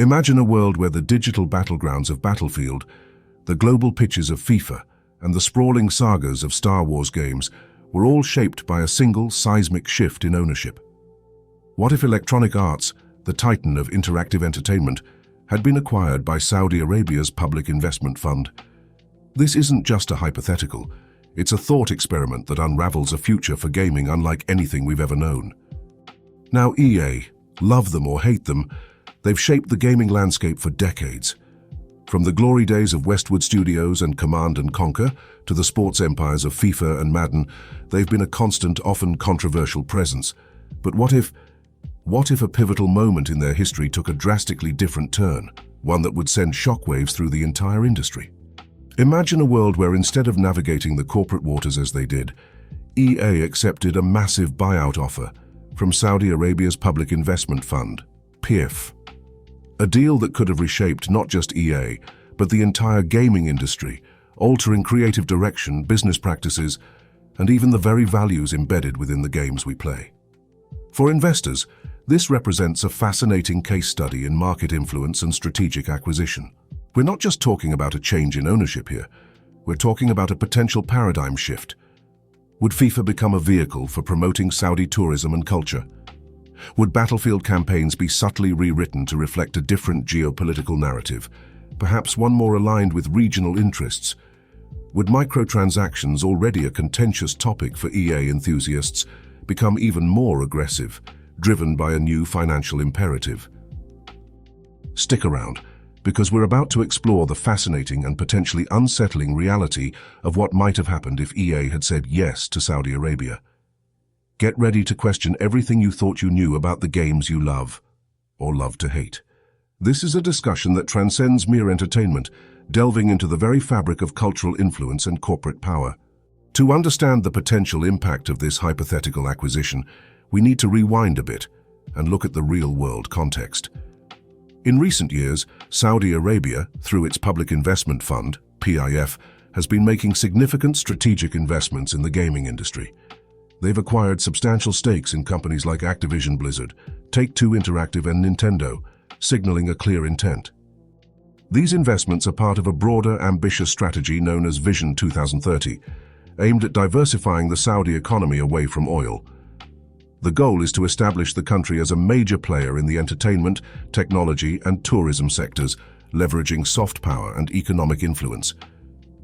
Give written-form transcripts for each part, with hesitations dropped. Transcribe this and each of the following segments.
Imagine a world where the digital battlegrounds of Battlefield, the global pitches of FIFA, and the sprawling sagas of Star Wars games were all shaped by a single seismic shift in ownership. What if Electronic Arts, the titan of interactive entertainment, had been acquired by Saudi Arabia's public investment fund? This isn't just a hypothetical, it's a thought experiment that unravels a future for gaming unlike anything we've ever known. Now EA, love them or hate them, they've shaped the gaming landscape for decades. From the glory days of Westwood Studios and Command & Conquer to the sports empires of FIFA and Madden, they've been a constant, often controversial presence. But what if a pivotal moment in their history took a drastically different turn, one that would send shockwaves through the entire industry? Imagine a world where instead of navigating the corporate waters as they did, EA accepted a massive buyout offer from Saudi Arabia's public investment fund, PIF. A deal that could have reshaped not just EA, but the entire gaming industry, altering creative direction, business practices, and even the very values embedded within the games we play. For investors, this represents a fascinating case study in market influence and strategic acquisition. We're not just talking about a change in ownership here, we're talking about a potential paradigm shift. Would FIFA become a vehicle for promoting Saudi tourism and culture? Would Battlefield campaigns be subtly rewritten to reflect a different geopolitical narrative, perhaps one more aligned with regional interests? Would microtransactions, already a contentious topic for EA enthusiasts, become even more aggressive, driven by a new financial imperative? Stick around, because we're about to explore the fascinating and potentially unsettling reality of what might have happened if EA had said yes to Saudi Arabia. Get ready to question everything you thought you knew about the games you love, or love to hate. This is a discussion that transcends mere entertainment, delving into the very fabric of cultural influence and corporate power. To understand the potential impact of this hypothetical acquisition, we need to rewind a bit and look at the real-world context. In recent years, Saudi Arabia, through its Public Investment Fund, PIF, has been making significant strategic investments in the gaming industry. They've acquired substantial stakes in companies like Activision Blizzard, Take-Two Interactive and Nintendo, signaling a clear intent. These investments are part of a broader, ambitious strategy known as Vision 2030, aimed at diversifying the Saudi economy away from oil. The goal is to establish the country as a major player in the entertainment, technology, and tourism sectors, leveraging soft power and economic influence.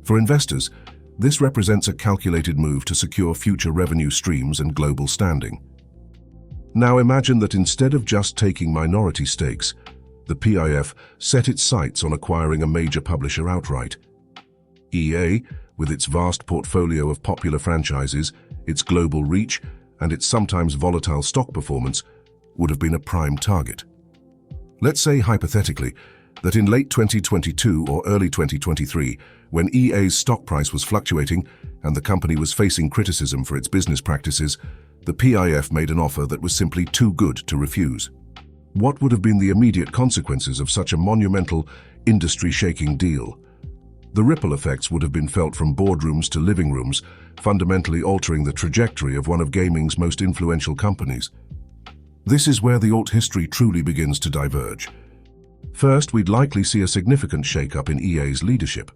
For investors, this represents a calculated move to secure future revenue streams and global standing. Now imagine that instead of just taking minority stakes, the PIF set its sights on acquiring a major publisher outright. EA, with its vast portfolio of popular franchises, its global reach, and its sometimes volatile stock performance, would have been a prime target. Let's say, hypothetically, that in late 2022 or early 2023, when EA's stock price was fluctuating and the company was facing criticism for its business practices, the PIF made an offer that was simply too good to refuse. What would have been the immediate consequences of such a monumental, industry-shaking deal? The ripple effects would have been felt from boardrooms to living rooms, fundamentally altering the trajectory of one of gaming's most influential companies. This is where the alt history truly begins to diverge. First, we'd likely see a significant shake-up in EA's leadership.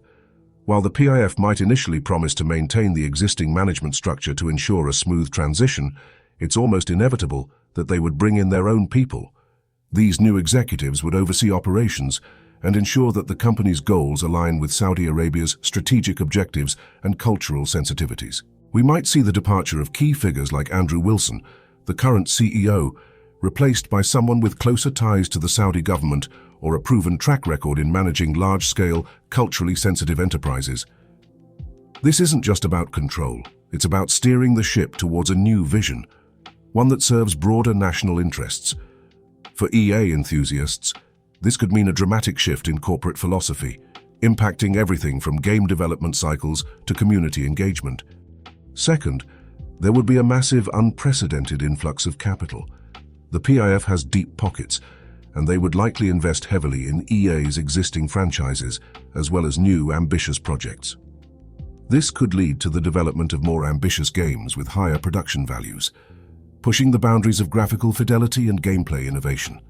While the PIF might initially promise to maintain the existing management structure to ensure a smooth transition, it's almost inevitable that they would bring in their own people. These new executives would oversee operations and ensure that the company's goals align with Saudi Arabia's strategic objectives and cultural sensitivities. We might see the departure of key figures like Andrew Wilson, the current CEO, replaced by someone with closer ties to the Saudi government or a proven track record in managing large-scale, culturally sensitive enterprises. This isn't just about control, it's about steering the ship towards a new vision, one that serves broader national interests. For EA enthusiasts, this could mean a dramatic shift in corporate philosophy, impacting everything from game development cycles to community engagement. Second, there would be a massive, unprecedented influx of capital. The PIF has deep pockets, and they would likely invest heavily in EA's existing franchises, as well as new, ambitious projects. This could lead to the development of more ambitious games with higher production values, pushing the boundaries of graphical fidelity and gameplay innovation.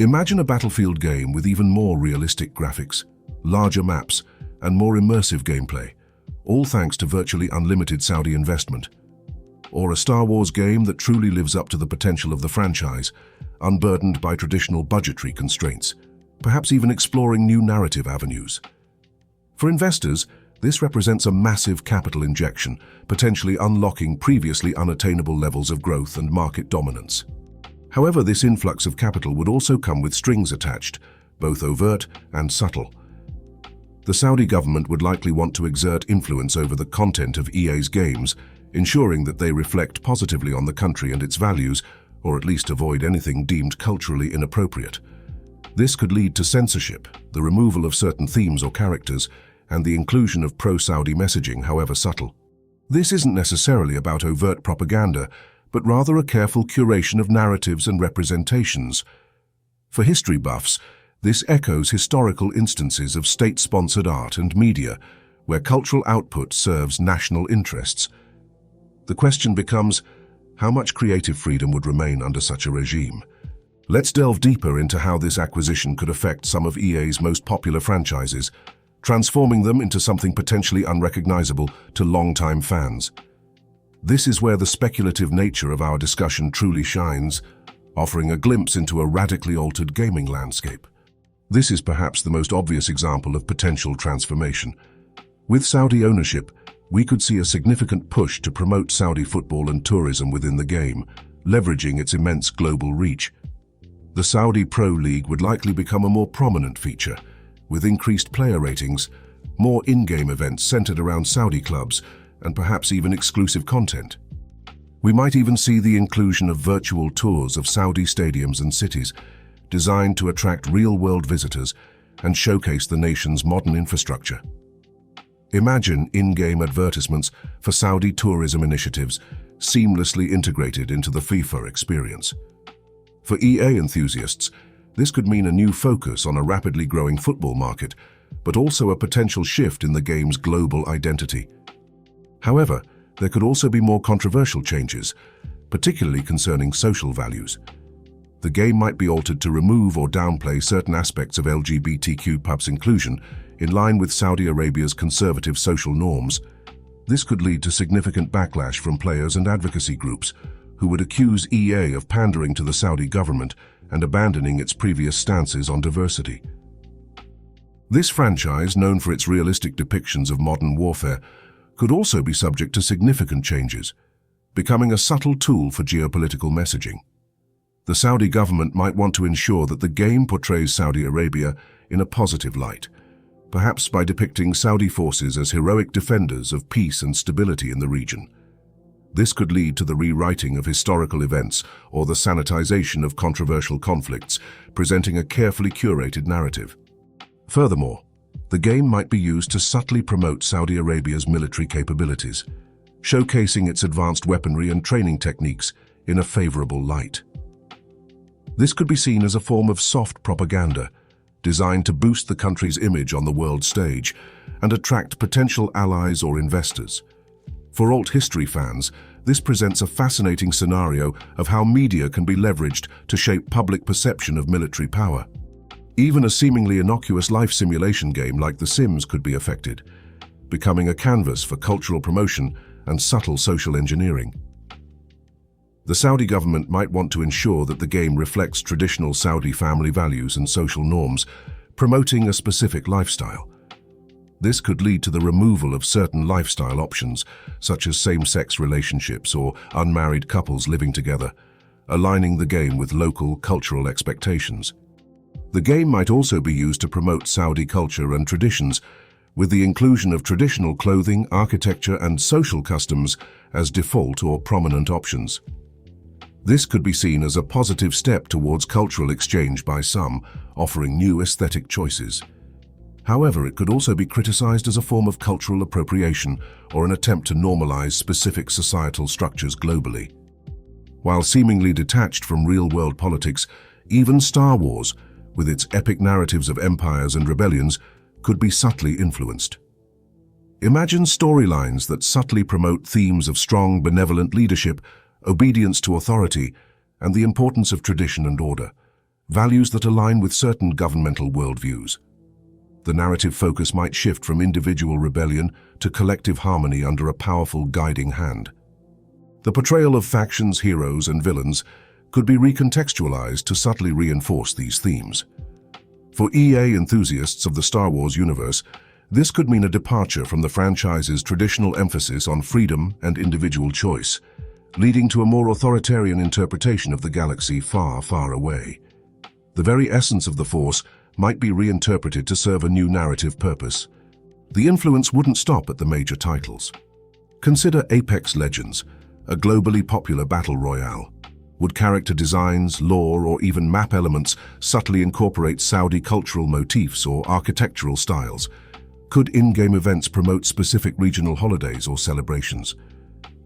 Imagine a battlefield game with even more realistic graphics, larger maps, and more immersive gameplay, all thanks to virtually unlimited Saudi investment. Or a Star Wars game that truly lives up to the potential of the franchise, unburdened by traditional budgetary constraints, perhaps even exploring new narrative avenues. For investors, this represents a massive capital injection, potentially unlocking previously unattainable levels of growth and market dominance. However, this influx of capital would also come with strings attached, both overt and subtle. The Saudi government would likely want to exert influence over the content of EA's games, ensuring that they reflect positively on the country and its values, or at least avoid anything deemed culturally inappropriate. This could lead to censorship, the removal of certain themes or characters, and the inclusion of pro-Saudi messaging, however subtle. This isn't necessarily about overt propaganda, but rather a careful curation of narratives and representations. For history buffs, this echoes historical instances of state-sponsored art and media, where cultural output serves national interests. The question becomes, how much creative freedom would remain under such a regime? Let's delve deeper into how this acquisition could affect some of EA's most popular franchises, transforming them into something potentially unrecognizable to longtime fans. This is where the speculative nature of our discussion truly shines, offering a glimpse into a radically altered gaming landscape. This is perhaps the most obvious example of potential transformation. With Saudi ownership, we could see a significant push to promote Saudi football and tourism within the game, leveraging its immense global reach. The Saudi Pro League would likely become a more prominent feature, with increased player ratings, more in-game events centered around Saudi clubs, and perhaps even exclusive content. We might even see the inclusion of virtual tours of Saudi stadiums and cities, designed to attract real-world visitors and showcase the nation's modern infrastructure. Imagine in-game advertisements for Saudi tourism initiatives seamlessly integrated into the FIFA experience. For EA enthusiasts, this could mean a new focus on a rapidly growing football market, but also a potential shift in the game's global identity. However, there could also be more controversial changes, particularly concerning social values. The game might be altered to remove or downplay certain aspects of LGBTQ+ inclusion, in line with Saudi Arabia's conservative social norms. This could lead to significant backlash from players and advocacy groups, who would accuse EA of pandering to the Saudi government and abandoning its previous stances on diversity. This franchise, known for its realistic depictions of modern warfare, could also be subject to significant changes, becoming a subtle tool for geopolitical messaging. The Saudi government might want to ensure that the game portrays Saudi Arabia in a positive light, perhaps by depicting Saudi forces as heroic defenders of peace and stability in the region. This could lead to the rewriting of historical events or the sanitization of controversial conflicts, presenting a carefully curated narrative. Furthermore, the game might be used to subtly promote Saudi Arabia's military capabilities, showcasing its advanced weaponry and training techniques in a favorable light. This could be seen as a form of soft propaganda, designed to boost the country's image on the world stage and attract potential allies or investors. For alt history fans, this presents a fascinating scenario of how media can be leveraged to shape public perception of military power. Even a seemingly innocuous life simulation game like The Sims could be affected, becoming a canvas for cultural promotion and subtle social engineering. The Saudi government might want to ensure that the game reflects traditional Saudi family values and social norms, promoting a specific lifestyle. This could lead to the removal of certain lifestyle options, such as same-sex relationships or unmarried couples living together, aligning the game with local cultural expectations. The game might also be used to promote Saudi culture and traditions, with the inclusion of traditional clothing, architecture, and social customs as default or prominent options. This could be seen as a positive step towards cultural exchange by some, offering new aesthetic choices. However, it could also be criticized as a form of cultural appropriation or an attempt to normalize specific societal structures globally. While seemingly detached from real-world politics, even Star Wars, with its epic narratives of empires and rebellions, could be subtly influenced. Imagine storylines that subtly promote themes of strong, benevolent leadership, obedience to authority, and the importance of tradition and order, values that align with certain governmental worldviews. The narrative focus might shift from individual rebellion to collective harmony under a powerful guiding hand. The portrayal of factions, heroes, and villains could be recontextualized to subtly reinforce these themes. For EA enthusiasts of the Star Wars universe, this could mean a departure from the franchise's traditional emphasis on freedom and individual choice, leading to a more authoritarian interpretation of the galaxy far, far away. The very essence of the Force might be reinterpreted to serve a new narrative purpose. The influence wouldn't stop at the major titles. Consider Apex Legends, a globally popular battle royale. Would character designs, lore, or even map elements subtly incorporate Saudi cultural motifs or architectural styles? Could in-game events promote specific regional holidays or celebrations?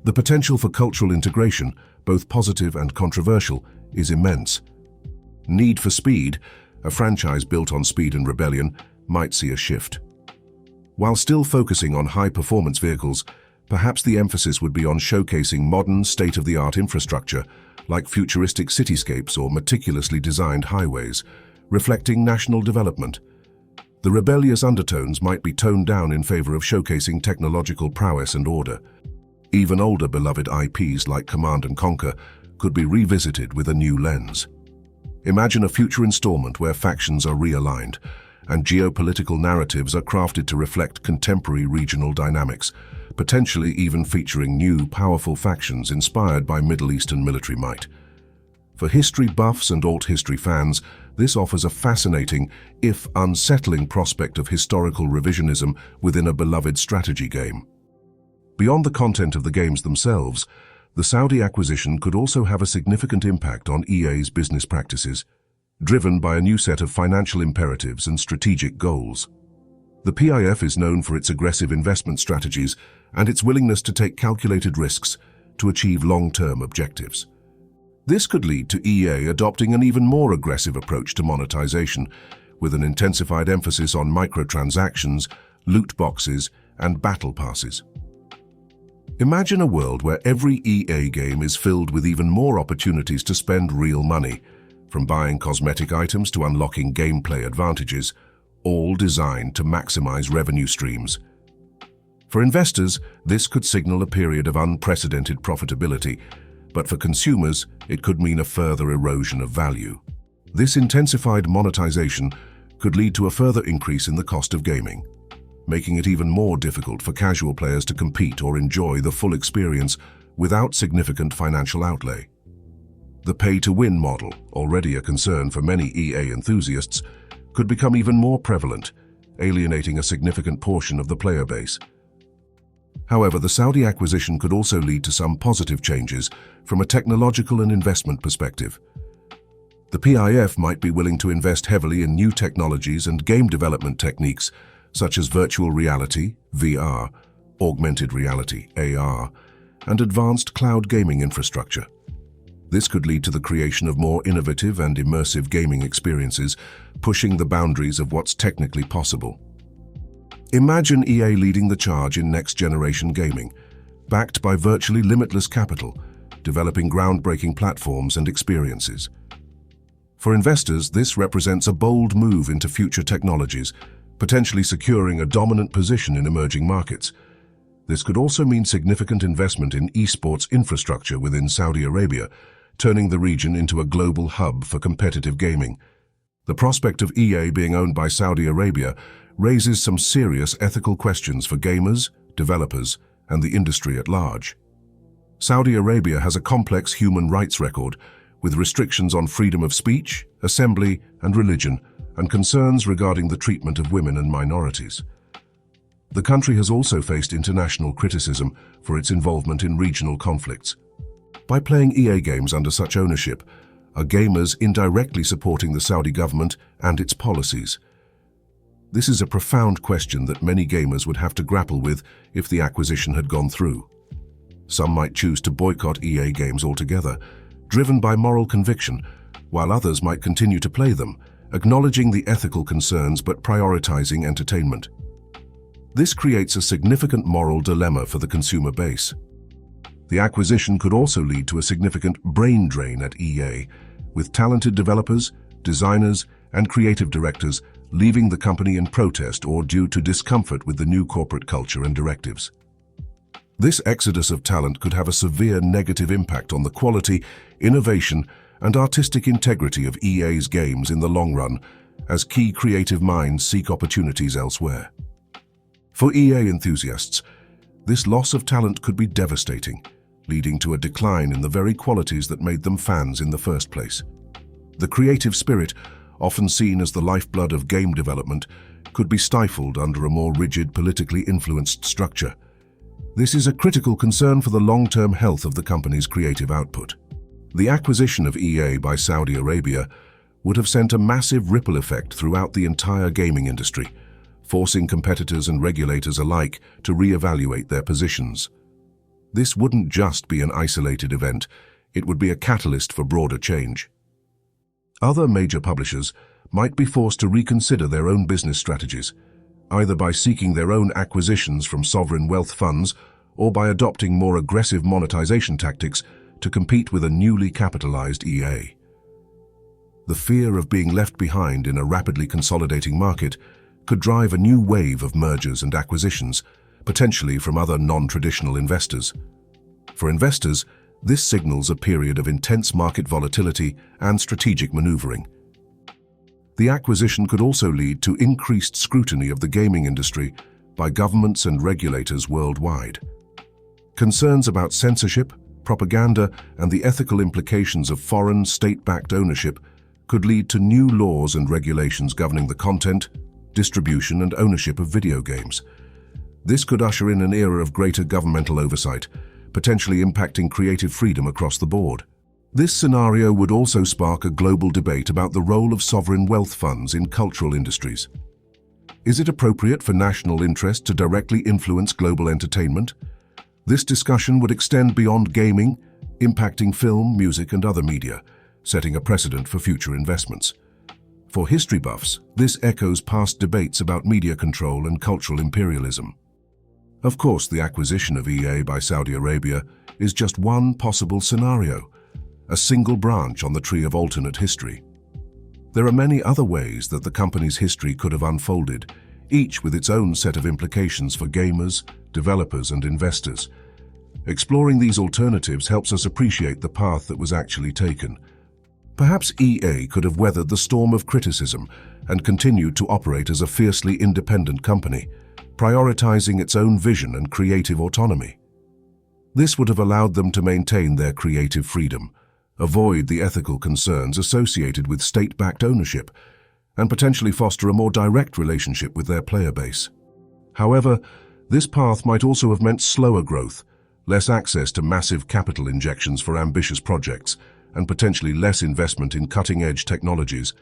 The potential for cultural integration, both positive and controversial, is immense. Need for Speed, a franchise built on speed and rebellion, might see a shift. While still focusing on high-performance vehicles, perhaps the emphasis would be on showcasing modern, state-of-the-art infrastructure, like futuristic cityscapes or meticulously designed highways, reflecting national development. The rebellious undertones might be toned down in favor of showcasing technological prowess and order. Even older beloved IPs like Command & Conquer could be revisited with a new lens. Imagine a future installment where factions are realigned and geopolitical narratives are crafted to reflect contemporary regional dynamics, potentially even featuring new, powerful factions inspired by Middle Eastern military might. For history buffs and alt-history fans, this offers a fascinating, if unsettling, prospect of historical revisionism within a beloved strategy game. Beyond the content of the games themselves, the Saudi acquisition could also have a significant impact on EA's business practices, driven by a new set of financial imperatives and strategic goals. The PIF is known for its aggressive investment strategies and its willingness to take calculated risks to achieve long-term objectives. This could lead to EA adopting an even more aggressive approach to monetization, with an intensified emphasis on microtransactions, loot boxes, and battle passes. Imagine a world where every EA game is filled with even more opportunities to spend real money, from buying cosmetic items to unlocking gameplay advantages, all designed to maximize revenue streams. For investors, this could signal a period of unprecedented profitability, but for consumers, it could mean a further erosion of value. This intensified monetization could lead to a further increase in the cost of gaming, making it even more difficult for casual players to compete or enjoy the full experience without significant financial outlay. The pay-to-win model, already a concern for many EA enthusiasts, could become even more prevalent, alienating a significant portion of the player base. However, the Saudi acquisition could also lead to some positive changes from a technological and investment perspective. The PIF might be willing to invest heavily in new technologies and game development techniques such as virtual reality, VR, augmented reality, AR, and advanced cloud gaming infrastructure. This could lead to the creation of more innovative and immersive gaming experiences, pushing the boundaries of what's technically possible. Imagine EA leading the charge in next-generation gaming, backed by virtually limitless capital, developing groundbreaking platforms and experiences. For investors, this represents a bold move into future technologies, potentially securing a dominant position in emerging markets. This could also mean significant investment in esports infrastructure within Saudi Arabia, turning the region into a global hub for competitive gaming. The prospect of EA being owned by Saudi Arabia raises some serious ethical questions for gamers, developers, and the industry at large. Saudi Arabia has a complex human rights record, with restrictions on freedom of speech, assembly, and religion, and concerns regarding the treatment of women and minorities. The country has also faced international criticism for its involvement in regional conflicts. By playing EA games under such ownership, are gamers indirectly supporting the Saudi government and its policies? This is a profound question that many gamers would have to grapple with if the acquisition had gone through. Some might choose to boycott EA games altogether, driven by moral conviction, while others might continue to play them, acknowledging the ethical concerns but prioritizing entertainment. This creates a significant moral dilemma for the consumer base. The acquisition could also lead to a significant brain drain at EA, with talented developers, designers, and creative directors leaving the company in protest or due to discomfort with the new corporate culture and directives. This exodus of talent could have a severe negative impact on the quality, innovation, and artistic integrity of EA's games in the long run, as key creative minds seek opportunities elsewhere. For EA enthusiasts, this loss of talent could be devastating, leading to a decline in the very qualities that made them fans in the first place. The creative spirit, often seen as the lifeblood of game development, could be stifled under a more rigid, politically influenced structure. This is a critical concern for the long-term health of the company's creative output. The acquisition of EA by Saudi Arabia would have sent a massive ripple effect throughout the entire gaming industry, forcing competitors and regulators alike to re-evaluate their positions. This wouldn't just be an isolated event, it would be a catalyst for broader change. Other major publishers might be forced to reconsider their own business strategies, either by seeking their own acquisitions from sovereign wealth funds or by adopting more aggressive monetization tactics to compete with a newly capitalized EA. The fear of being left behind in a rapidly consolidating market could drive a new wave of mergers and acquisitions, potentially from other non-traditional investors. For investors, this signals a period of intense market volatility and strategic maneuvering. The acquisition could also lead to increased scrutiny of the gaming industry by governments and regulators worldwide. Concerns about censorship, propaganda, and the ethical implications of foreign state-backed ownership could lead to new laws and regulations governing the content, distribution, and ownership of video games. This could usher in an era of greater governmental oversight, potentially impacting creative freedom across the board. This scenario would also spark a global debate about the role of sovereign wealth funds in cultural industries. Is it appropriate for national interest to directly influence global entertainment? This discussion would extend beyond gaming, impacting film, music, and other media, setting a precedent for future investments. For history buffs, this echoes past debates about media control and cultural imperialism. Of course, the acquisition of EA by Saudi Arabia is just one possible scenario, a single branch on the tree of alternate history. There are many other ways that the company's history could have unfolded, each with its own set of implications for gamers, developers, and investors. Exploring these alternatives helps us appreciate the path that was actually taken. Perhaps EA could have weathered the storm of criticism and continued to operate as a fiercely independent company, prioritizing its own vision and creative autonomy. This would have allowed them to maintain their creative freedom, avoid the ethical concerns associated with state-backed ownership, and potentially foster a more direct relationship with their player base. However, this path might also have meant slower growth, less access to massive capital injections for ambitious projects, and potentially less investment in cutting-edge technologies.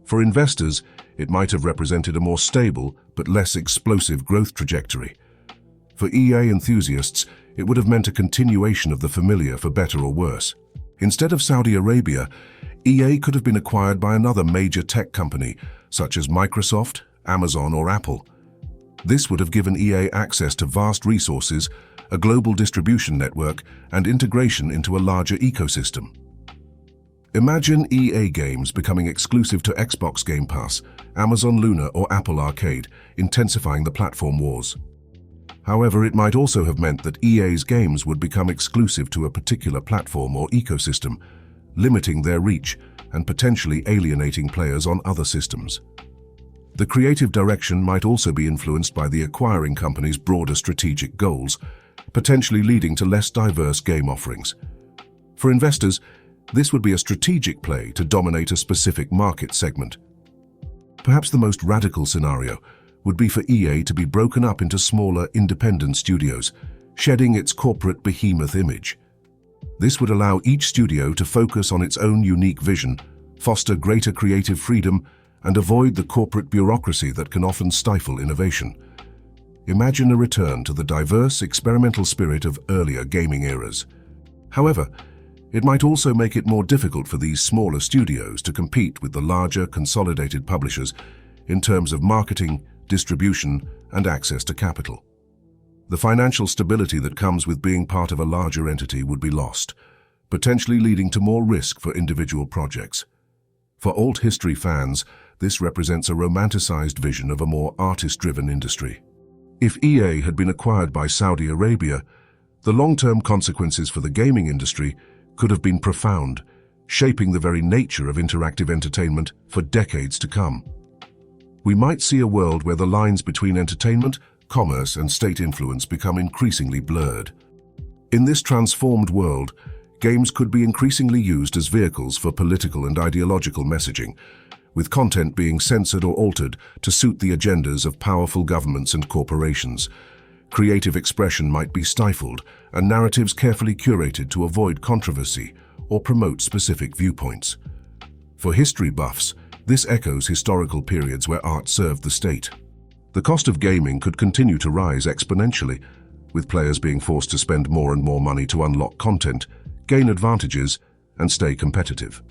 For investors, it might have represented a more stable but less explosive growth trajectory. For EA enthusiasts, it would have meant a continuation of the familiar for better or worse. Instead of Saudi Arabia, EA could have been acquired by another major tech company, such as Microsoft, Amazon, or Apple. This would have given EA access to vast resources, a global distribution network, and integration into a larger ecosystem. Imagine EA games becoming exclusive to Xbox Game Pass, Amazon Luna, or Apple Arcade, intensifying the platform wars. However, it might also have meant that EA's games would become exclusive to a particular platform or ecosystem, limiting their reach and potentially alienating players on other systems. The creative direction might also be influenced by the acquiring company's broader strategic goals, potentially leading to less diverse game offerings. For investors, this would be a strategic play to dominate a specific market segment. Perhaps the most radical scenario would be for EA to be broken up into smaller, independent studios, shedding its corporate behemoth image. This would allow each studio to focus on its own unique vision, foster greater creative freedom, and avoid the corporate bureaucracy that can often stifle innovation. Imagine a return to the diverse, experimental spirit of earlier gaming eras. However, it might also make it more difficult for these smaller studios to compete with the larger, consolidated publishers in terms of marketing, distribution, and access to capital. The financial stability that comes with being part of a larger entity would be lost, potentially leading to more risk for individual projects. For alt history fans, this represents a romanticized vision of a more artist-driven industry. If EA had been acquired by Saudi Arabia, the long-term consequences for the gaming industry could have been profound, shaping the very nature of interactive entertainment for decades to come. We might see a world where the lines between entertainment, commerce, and state influence become increasingly blurred. In this transformed world, games could be increasingly used as vehicles for political and ideological messaging, with content being censored or altered to suit the agendas of powerful governments and corporations. Creative expression might be stifled, and narratives carefully curated to avoid controversy or promote specific viewpoints. For history buffs, this echoes historical periods where art served the state. The cost of gaming could continue to rise exponentially, with players being forced to spend more and more money to unlock content, gain advantages, and stay competitive.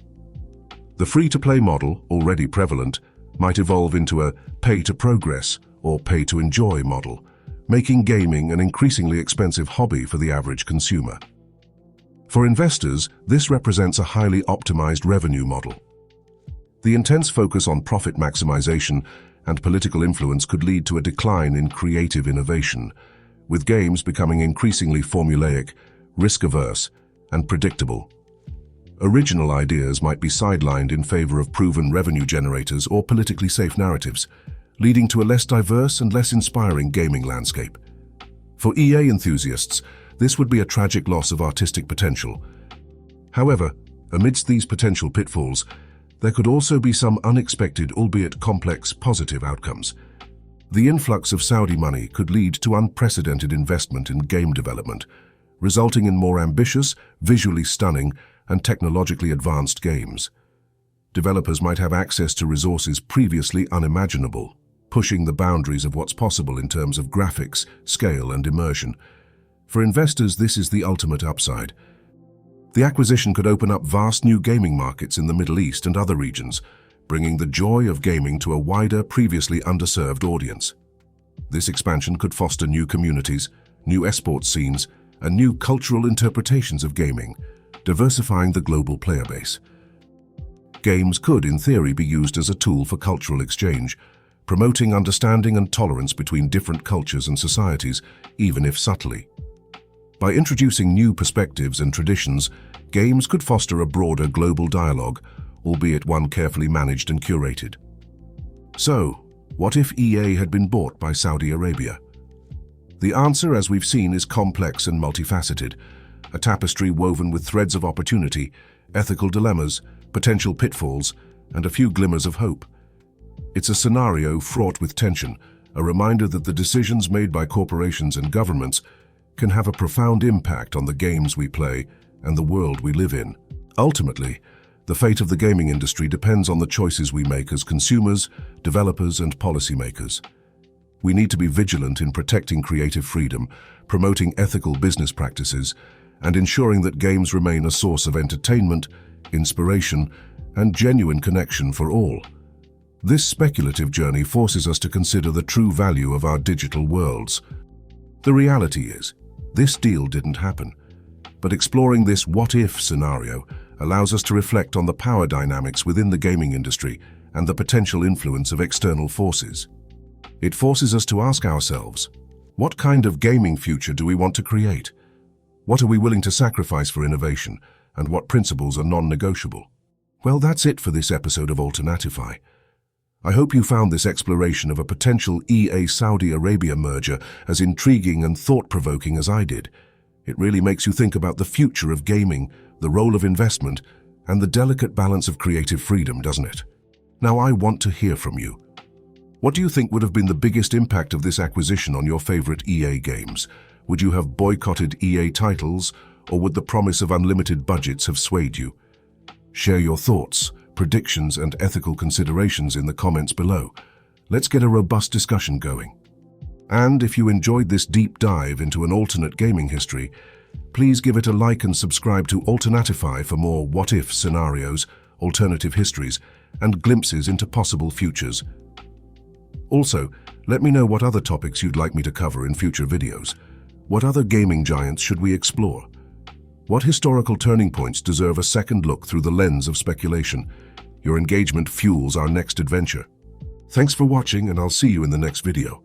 The free-to-play model, already prevalent, might evolve into a pay-to-progress or pay-to-enjoy model, making gaming an increasingly expensive hobby for the average consumer. For investors, this represents a highly optimized revenue model. The intense focus on profit maximization and political influence could lead to a decline in creative innovation, with games becoming increasingly formulaic, risk-averse, and predictable. Original ideas might be sidelined in favor of proven revenue generators or politically safe narratives, leading to a less diverse and less inspiring gaming landscape. For EA enthusiasts, this would be a tragic loss of artistic potential. However, amidst these potential pitfalls, there could also be some unexpected, albeit complex, positive outcomes. The influx of Saudi money could lead to unprecedented investment in game development, resulting in more ambitious, visually stunning, and technologically advanced games. Developers might have access to resources previously unimaginable, pushing the boundaries of what's possible in terms of graphics, scale, and immersion. For investors, this is the ultimate upside. The acquisition could open up vast new gaming markets in the Middle East and other regions, bringing the joy of gaming to a wider, previously underserved audience. This expansion could foster new communities, new esports scenes, and new cultural interpretations of gaming, diversifying the global player base. Games could, in theory, be used as a tool for cultural exchange, promoting understanding and tolerance between different cultures and societies, even if subtly. By introducing new perspectives and traditions, games could foster a broader global dialogue, albeit one carefully managed and curated. So, what if EA had been bought by Saudi Arabia? The answer, as we've seen, is complex and multifaceted, a tapestry woven with threads of opportunity, ethical dilemmas, potential pitfalls, and a few glimmers of hope. It's a scenario fraught with tension, a reminder that the decisions made by corporations and governments can have a profound impact on the games we play and the world we live in. Ultimately, the fate of the gaming industry depends on the choices we make as consumers, developers, and policymakers. We need to be vigilant in protecting creative freedom, promoting ethical business practices, and ensuring that games remain a source of entertainment, inspiration, and genuine connection for all. This speculative journey forces us to consider the true value of our digital worlds. The reality is, this deal didn't happen, but exploring this what-if scenario allows us to reflect on the power dynamics within the gaming industry and the potential influence of external forces. It forces us to ask ourselves, what kind of gaming future do we want to create? What are we willing to sacrifice for innovation, and what principles are non-negotiable? Well, that's it for this episode of Alternatify. I hope you found this exploration of a potential EA-Saudi Arabia merger as intriguing and thought-provoking as I did. It really makes you think about the future of gaming, the role of investment, and the delicate balance of creative freedom, doesn't it? Now I want to hear from you. What do you think would have been the biggest impact of this acquisition on your favorite EA games? Would you have boycotted EA titles, or would the promise of unlimited budgets have swayed you? Share your thoughts, predictions, and ethical considerations in the comments below. Let's get a robust discussion going. And if you enjoyed this deep dive into an alternate gaming history, please give it a like and subscribe to Alternatify for more what-if scenarios, alternative histories, and glimpses into possible futures. Also, let me know what other topics you'd like me to cover in future videos. What other gaming giants should we explore? What historical turning points deserve a second look through the lens of speculation? Your engagement fuels our next adventure. Thanks for watching, and I'll see you in the next video.